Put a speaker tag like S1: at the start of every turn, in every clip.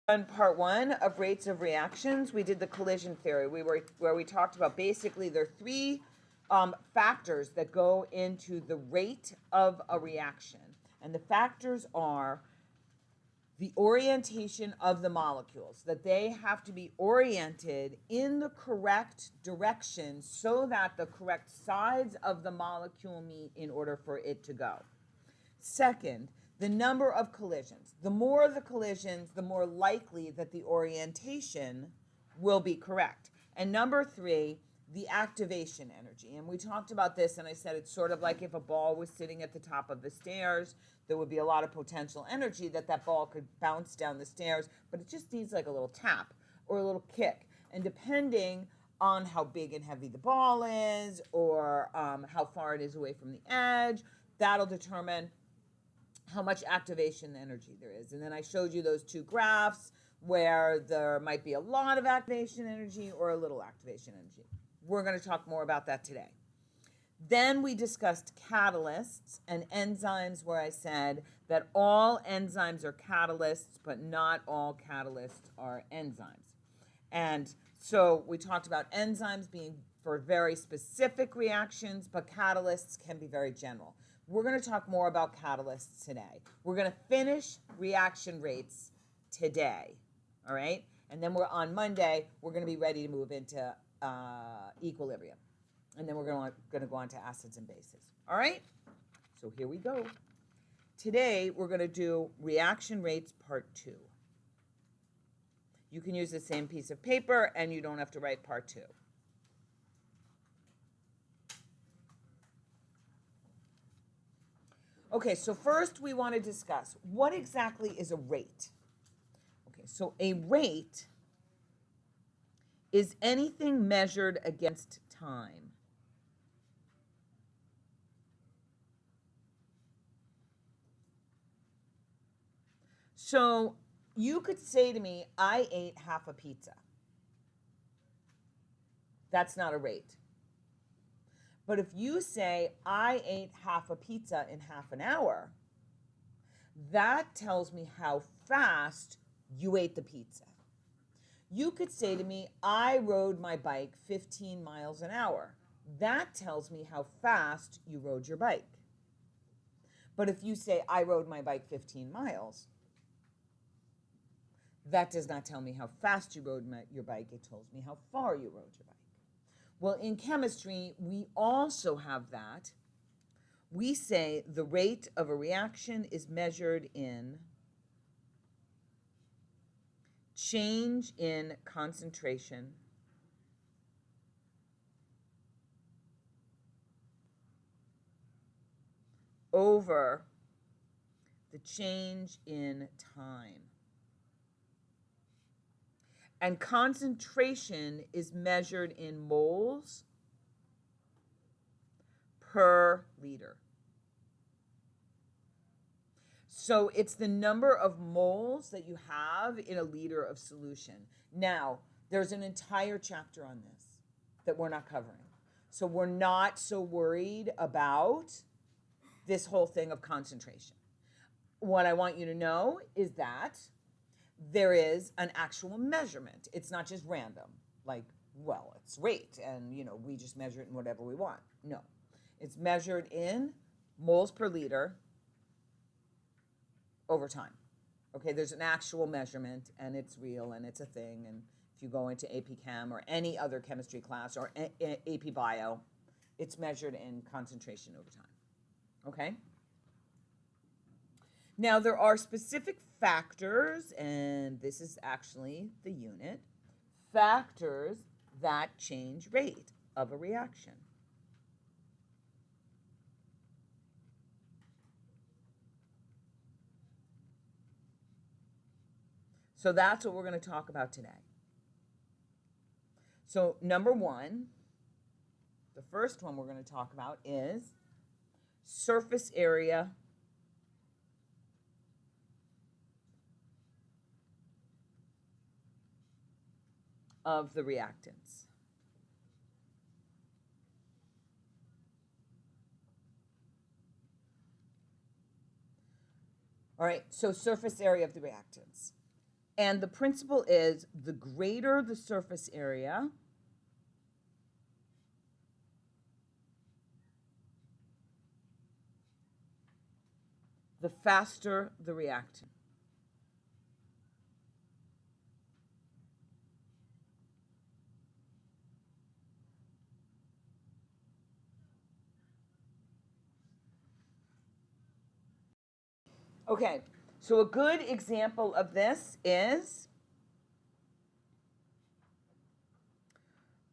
S1: On part one of rates of reactions, we did the collision theory. Where we talked about basically there are three factors that go into the rate of a reaction, and the factors are the orientation of the molecules, that they have to be oriented in the correct direction so that the correct sides of the molecule meet in order for it to go. Second, the number of collisions. The more the collisions, the more likely that the orientation will be correct. And number three, the activation energy. And we talked about this, and I said it's sort of like if a ball was sitting at the top of the stairs, there would be a lot of potential energy that ball could bounce down the stairs, but it just needs like a little tap or a little kick. And depending on how big and heavy the ball is, or how far it is away from the edge, that'll determine how much activation energy there is. And then I showed you those two graphs where there might be a lot of activation energy or a little activation energy. We're going to talk more about that today. Then we discussed catalysts and enzymes, where I said that all enzymes are catalysts, but not all catalysts are enzymes. And so we talked about enzymes being for very specific reactions, but catalysts can be very general. We're going to talk more about catalysts today. We're going to finish reaction rates today, all right? And then on Monday, we're going to be ready to move into equilibrium. And then we're going to go on to acids and bases, all right? So here we go. Today, we're going to do reaction rates part 2. You can use the same piece of paper, and you don't have to write part 2. Okay, so first we want to discuss what exactly is a rate. Okay, so a rate is anything measured against time. So you could say to me, I ate half a pizza. That's not a rate. But if you say, I ate half a pizza in half an hour, that tells me how fast you ate the pizza. You could say to me, I rode my bike 15 miles an hour. That tells me how fast you rode your bike. But if you say, I rode my bike 15 miles, that does not tell me how fast you rode your bike. It tells me how far you rode your bike. Well, in chemistry, we also have that. We say the rate of a reaction is measured in change in concentration over the change in time. And concentration is measured in moles per liter. So it's the number of moles that you have in a liter of solution. Now, there's an entire chapter on this that we're not covering. So we're not so worried about this whole thing of concentration. What I want you to know is that there is an actual measurement. It's not just random, like, well, it's rate, and, we just measure it in whatever we want. No. It's measured in moles per liter over time. Okay, there's an actual measurement, and it's real, and it's a thing, and if you go into AP Chem or any other chemistry class or AP Bio, it's measured in concentration over time. Okay? Now, there are specific factors, and this is actually the unit, factors that change rate of a reaction. So that's what we're going to talk about today. So number one, the first one we're going to talk about is surface area of the reactants. All right, so surface area of the reactants. And the principle is the greater the surface area, the faster the reaction. Okay, so a good example of this is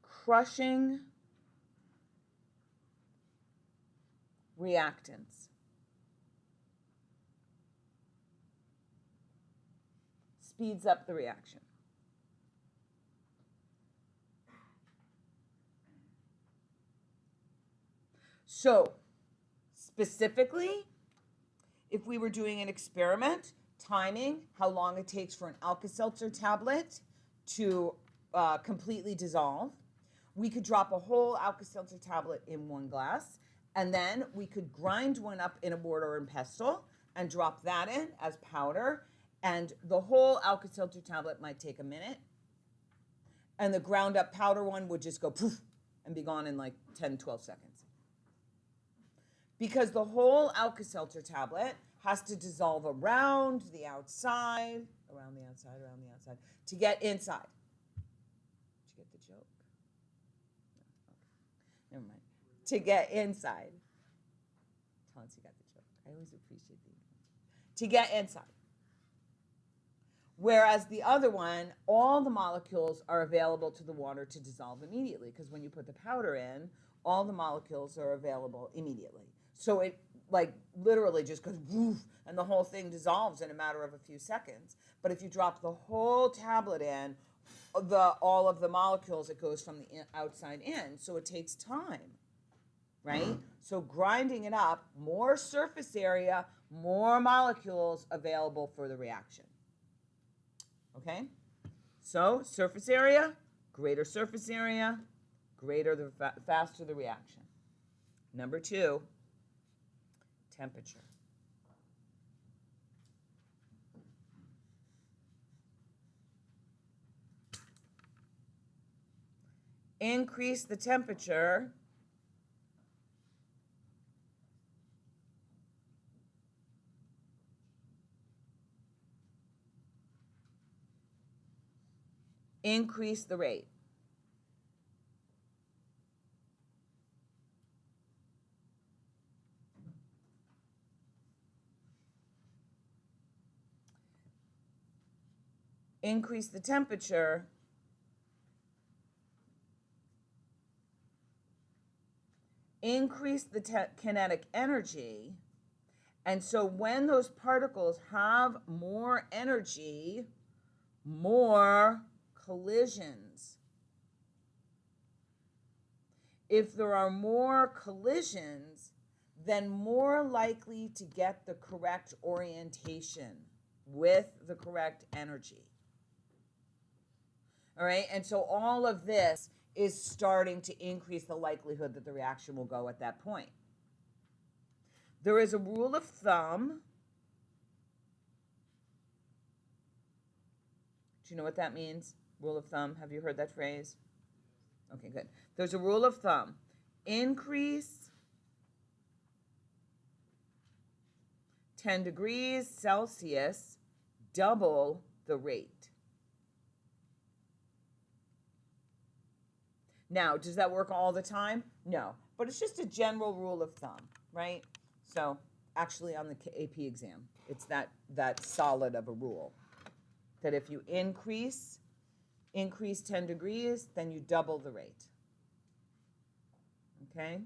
S1: crushing reactants. Speeds up the reaction. So, specifically, if we were doing an experiment, timing how long it takes for an Alka-Seltzer tablet to completely dissolve, we could drop a whole Alka-Seltzer tablet in one glass, and then we could grind one up in a mortar and pestle and drop that in as powder, and the whole Alka-Seltzer tablet might take a minute, and the ground up powder one would just go poof and be gone in like 10, 12 seconds. Because the whole Alka-Seltzer tablet has to dissolve around the outside, to get inside. Did you get the joke? No. Okay. Never mind. To get inside. Chauncey got the joke. I always appreciate the to get inside. Whereas the other one, all the molecules are available to the water to dissolve immediately, because when you put the powder in, all the molecules are available immediately. So it like literally just goes woof, and the whole thing dissolves in a matter of a few seconds. But if you drop the whole tablet in, all of the molecules, it goes from the outside in. So it takes time, right? So grinding it up, more surface area, more molecules available for the reaction. Okay? So surface area, greater the faster the reaction. Number 2, temperature. Increase the temperature, increase the rate. Increase the temperature, increase the kinetic energy, and so when those particles have more energy, more collisions. If there are more collisions, then more likely to get the correct orientation with the correct energy. All right, and so all of this is starting to increase the likelihood that the reaction will go at that point. There is a rule of thumb. Do you know what that means? Rule of thumb. Have you heard that phrase? Okay, good. There's a rule of thumb. Increase 10 degrees Celsius, double the rate. Now, does that work all the time? No, but it's just a general rule of thumb, right? So actually on the AP exam, it's that solid of a rule, that if you increase 10 degrees, then you double the rate. Okay?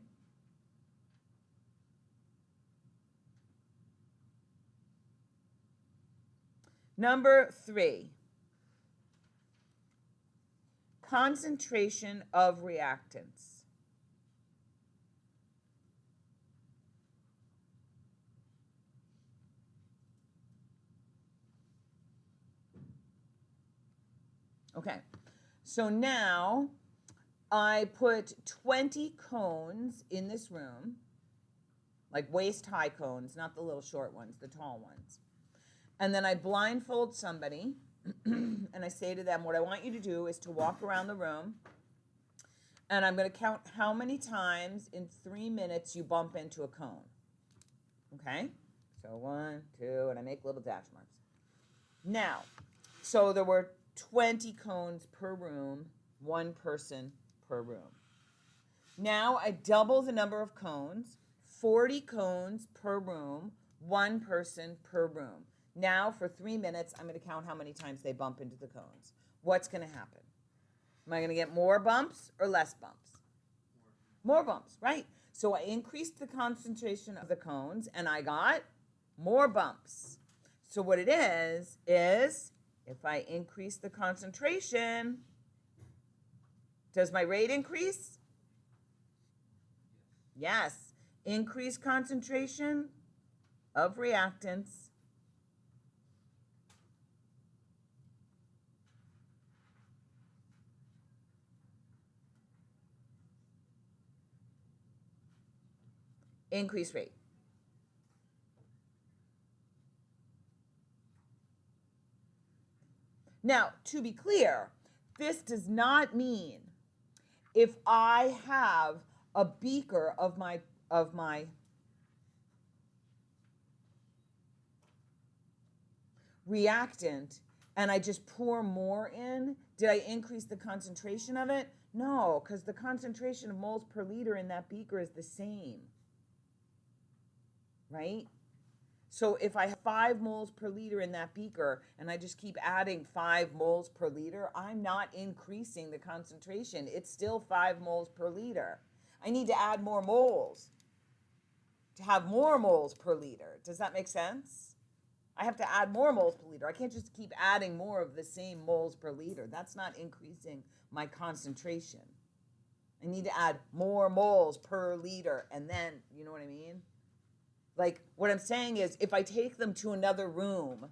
S1: Number 3, concentration of reactants. Okay, so now I put 20 cones in this room, like waist-high cones, not the little short ones, the tall ones. And then I blindfold somebody, and I say to them, what I want you to do is to walk around the room, and I'm going to count how many times in 3 minutes you bump into a cone. Okay? So 1, 2, and I make little dash marks. Now, so there were 20 cones per room, 1 person per room. Now I double the number of cones, 40 cones per room, 1 person per room. Now for 3 minutes, I'm going to count how many times they bump into the cones. What's going to happen? Am I going to get more bumps or less bumps? More bumps, right? So I increased the concentration of the cones and I got more bumps. So what it is if I increase the concentration, does my rate increase? Yes. Increased concentration of reactants increase rate. Now, to be clear, this does not mean if I have a beaker of my reactant and I just pour more in, did I increase the concentration of it? No, because the concentration of moles per liter in that beaker is the same, right? So if I have 5 moles per liter in that beaker and I just keep adding 5 moles per liter, I'm not increasing the concentration. It's still 5 moles per liter. I need to add more moles to have more moles per liter. Does that make sense? I have to add more moles per liter. I can't just keep adding more of the same moles per liter. That's not increasing my concentration. I need to add more moles per liter, and then, you know what I mean? Like, what I'm saying is, if I take them to another room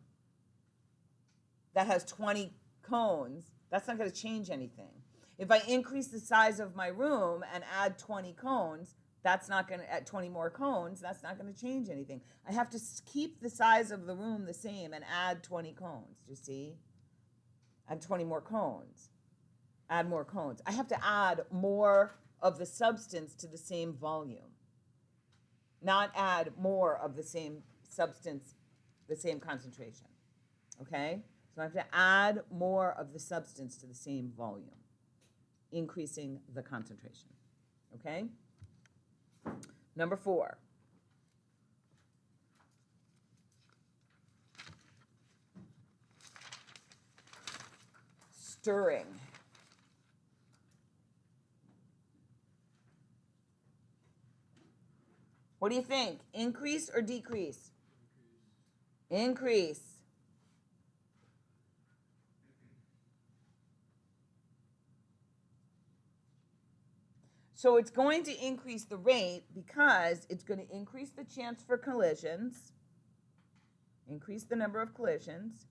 S1: that has 20 cones, that's not going to change anything. If I increase the size of my room and add 20 cones, that's not going to, at 20 more cones, that's not going to change anything. I have to keep the size of the room the same and add 20 cones, you see? Add 20 more cones. Add more cones. I have to add more of the substance to the same volume. Not add more of the same substance, the same concentration. Okay? So I have to add more of the substance to the same volume, increasing the concentration. Okay? Number 4. Stirring. What do you think? Increase or decrease? Increase. So it's going to increase the rate because it's going to increase the chance for collisions, increase the number of collisions,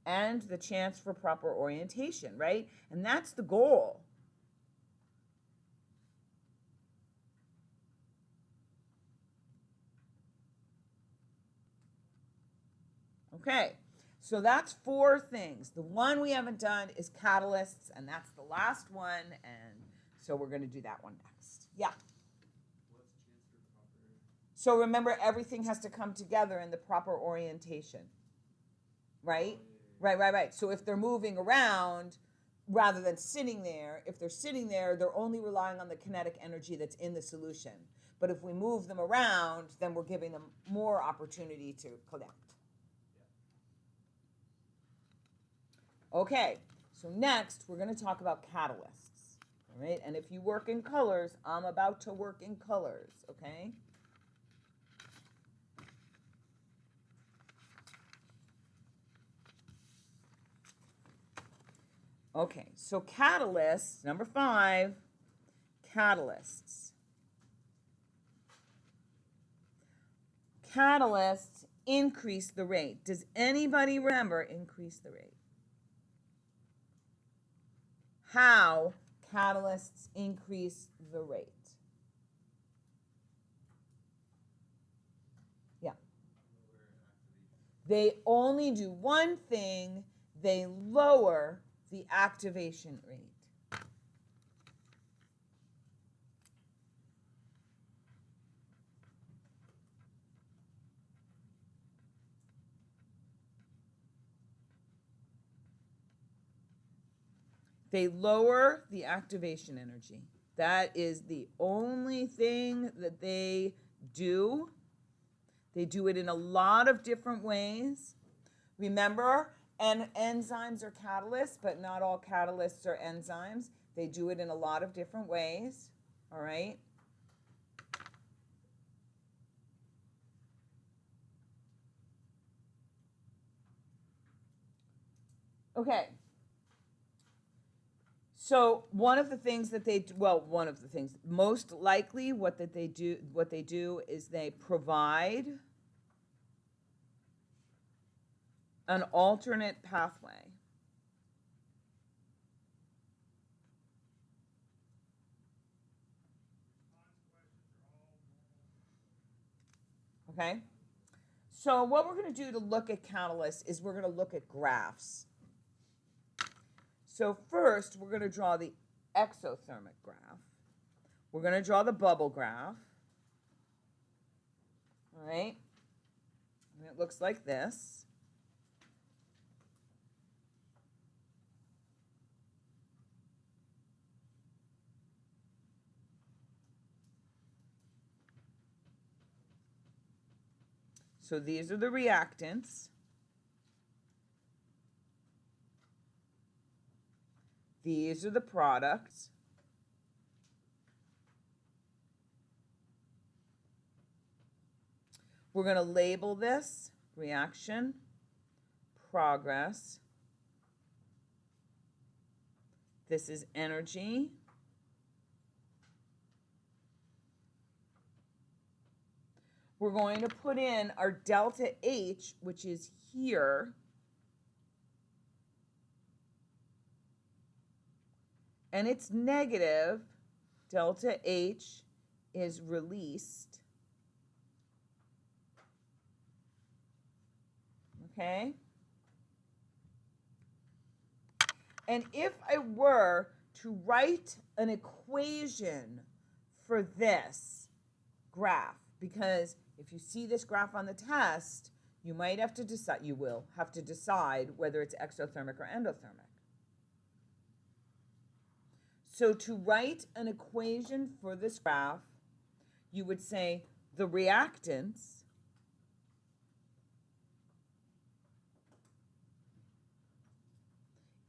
S1: and the chance for proper orientation, right? And that's the goal. Okay, so that's 4 things. The one we haven't done is catalysts, and that's the last one, and so we're going to do that one next. Yeah.
S2: What's chance for proper?
S1: So remember, everything has to come together in the proper orientation, right? Right. So if they're moving around rather than sitting there, if they're sitting there, they're only relying on the kinetic energy that's in the solution. But if we move them around, then we're giving them more opportunity to connect. Okay, so next we're going to talk about catalysts. All right, and if you work in colors, I'm about to work in colors, okay? Okay, so catalysts, number 5, catalysts. Catalysts increase the rate. Does anybody remember increase the rate? How catalysts increase the rate? They only do one thing, they lower the activation rate. They lower the activation energy. That is the only thing that they do. They do it in a lot of different ways. Remember, enzymes are catalysts, but not all catalysts are enzymes. They do it in a lot of different ways, all right? Okay. So one of the things that they, one of the things, most likely what they do is they provide an alternate pathway. Okay? So what we're going to do to look at catalysts is we're going to look at graphs. So first, we're going to draw the exothermic graph. We're going to draw the bubble graph. All right? And it looks like this. So these are the reactants. These are the products. We're going to label this reaction, progress. This is energy. We're going to put in our delta H, which is here. And it's negative. Delta H is released. Okay? And if I were to write an equation for this graph, because if you see this graph on the test, you might have to decide, you will have to decide whether it's exothermic or endothermic. So to write an equation for this graph, you would say the reactants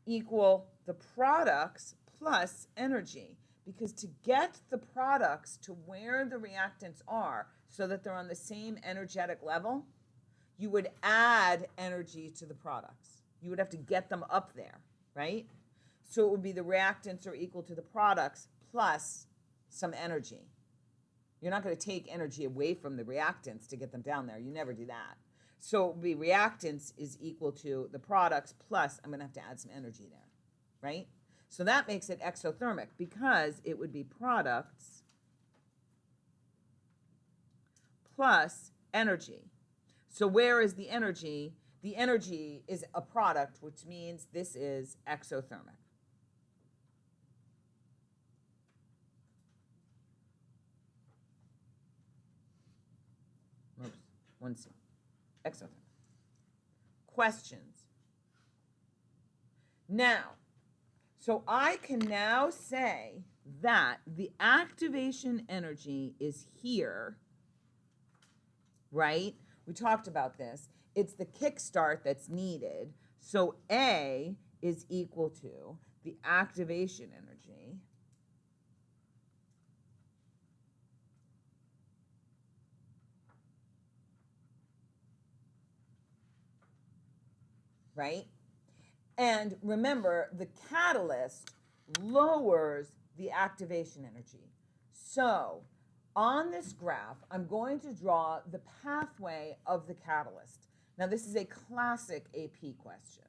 S1: equal the products plus energy. Because to get the products to where the reactants are so that they're on the same energetic level, you would add energy to the products. You would have to get them up there, right? So it would be the reactants are equal to the products plus some energy. You're not going to take energy away from the reactants to get them down there. You never do that. So it would be reactants is equal to the products plus I'm going to have to add some energy there, right? So that makes it exothermic because it would be products plus energy. So where is the energy? The energy is a product, which means this is exothermic. Oops, one C. Exothermic. Questions? Now, so I can now say that the activation energy is here, right? We talked about this. It's the kickstart that's needed. So A is equal to the activation energy right? And remember, the catalyst lowers the activation energy. So on this graph, I'm going to draw the pathway of the catalyst. Now, this is a classic AP question.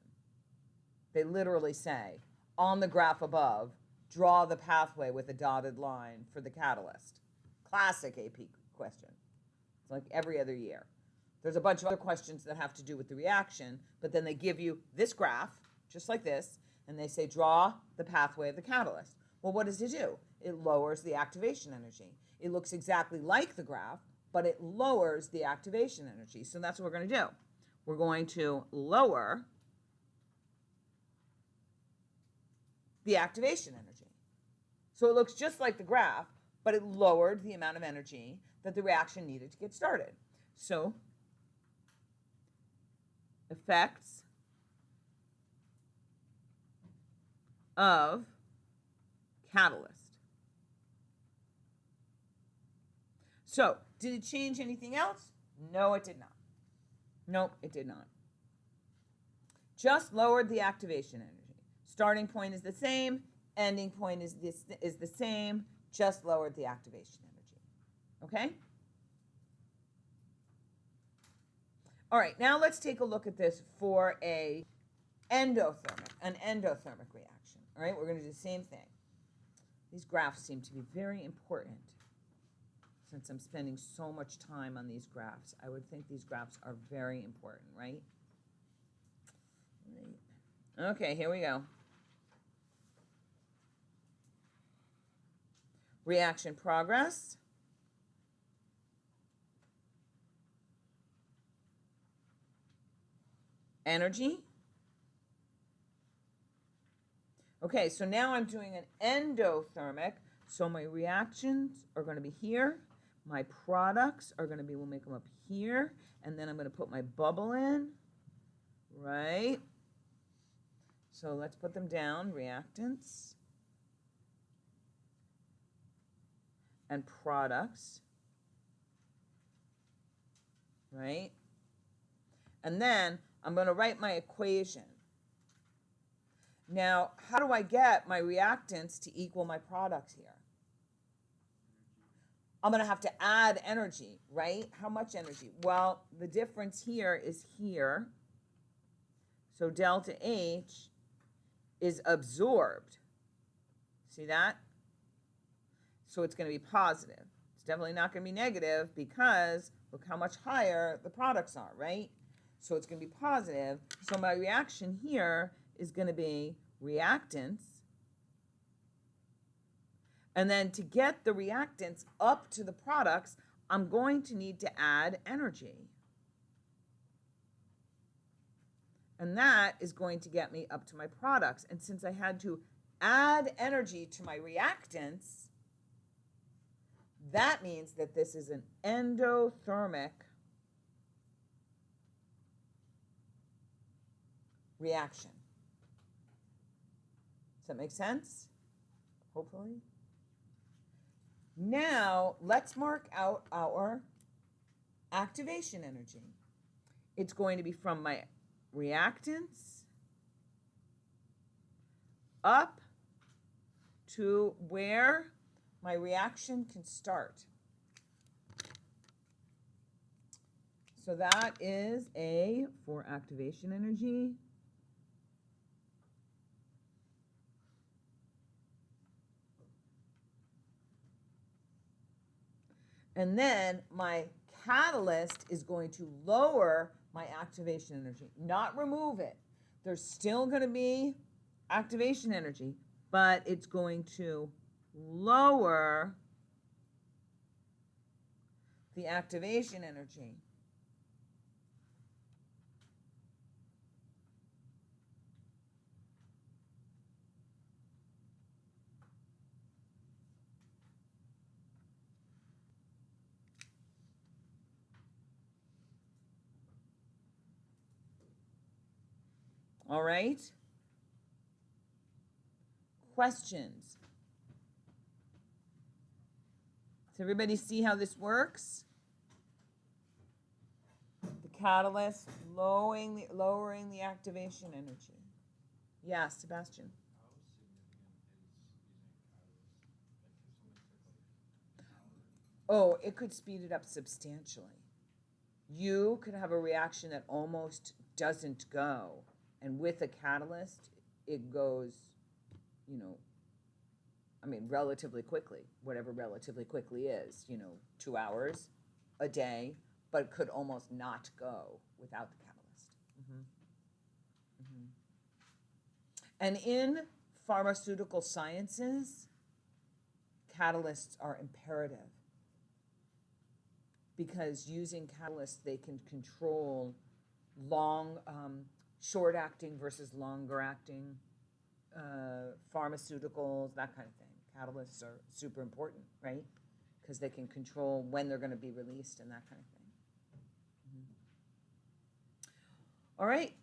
S1: They literally say, on the graph above, draw the pathway with a dotted line for the catalyst. Classic AP question. It's like every other year. There's a bunch of other questions that have to do with the reaction, but then they give you this graph, just like this, and they say, draw the pathway of the catalyst. Well, what does it do? It lowers the activation energy. It looks exactly like the graph, but it lowers the activation energy. So that's what we're going to do. We're going to lower the activation energy. So it looks just like the graph, but it lowered the amount of energy that the reaction needed to get started. So effects of catalyst. So, did it change anything else? No, it did not. Nope, it did not. Just lowered the activation energy. Starting point is the same, ending point is the same, just lowered the activation energy. Okay? All right, now let's take a look at this for an endothermic reaction. All right, we're going to do the same thing. These graphs seem to be very important. Since I'm spending so much time on these graphs, I would think these graphs are very important, right? Okay, here we go. Reaction progress. Energy. Okay, so now I'm doing an endothermic. So my reactions are going to be here. My products are going to be, we'll make them up here. And then I'm going to put my bubble in, right? So let's put them down, reactants and products, right? And then I'm going to write my equation. Now, how do I get my reactants to equal my products here? I'm going to have to add energy, right? How much energy? Well, the difference here is here. So delta H is absorbed. See that? So it's going to be positive. It's definitely not going to be negative because look how much higher the products are, right? So it's going to be positive. So my reaction here is going to be reactants. And then to get the reactants up to the products, I'm going to need to add energy. And that is going to get me up to my products. And since I had to add energy to my reactants, that means that this is an endothermic reaction. Does that make sense? Hopefully. Now, let's mark out our activation energy. It's going to be from my reactants up to where my reaction can start. So that is A for activation energy. And then my catalyst is going to lower my activation energy, not remove it. There's still going to be activation energy, but it's going to lower the activation energy. All right? Questions? Does everybody see how this works? The catalyst lowering the activation energy. Yeah, Sebastian. Oh, it could speed it up substantially. You could have a reaction that almost doesn't go, and with a catalyst, it goes, relatively quickly, whatever relatively quickly is, 2 hours, a day, but could almost not go without the catalyst. And in pharmaceutical sciences, catalysts are imperative because using catalysts, they can control short-acting versus longer-acting pharmaceuticals, that kind of thing. Catalysts are super important, right? Because they can control when they're going to be released and that kind of thing. All right,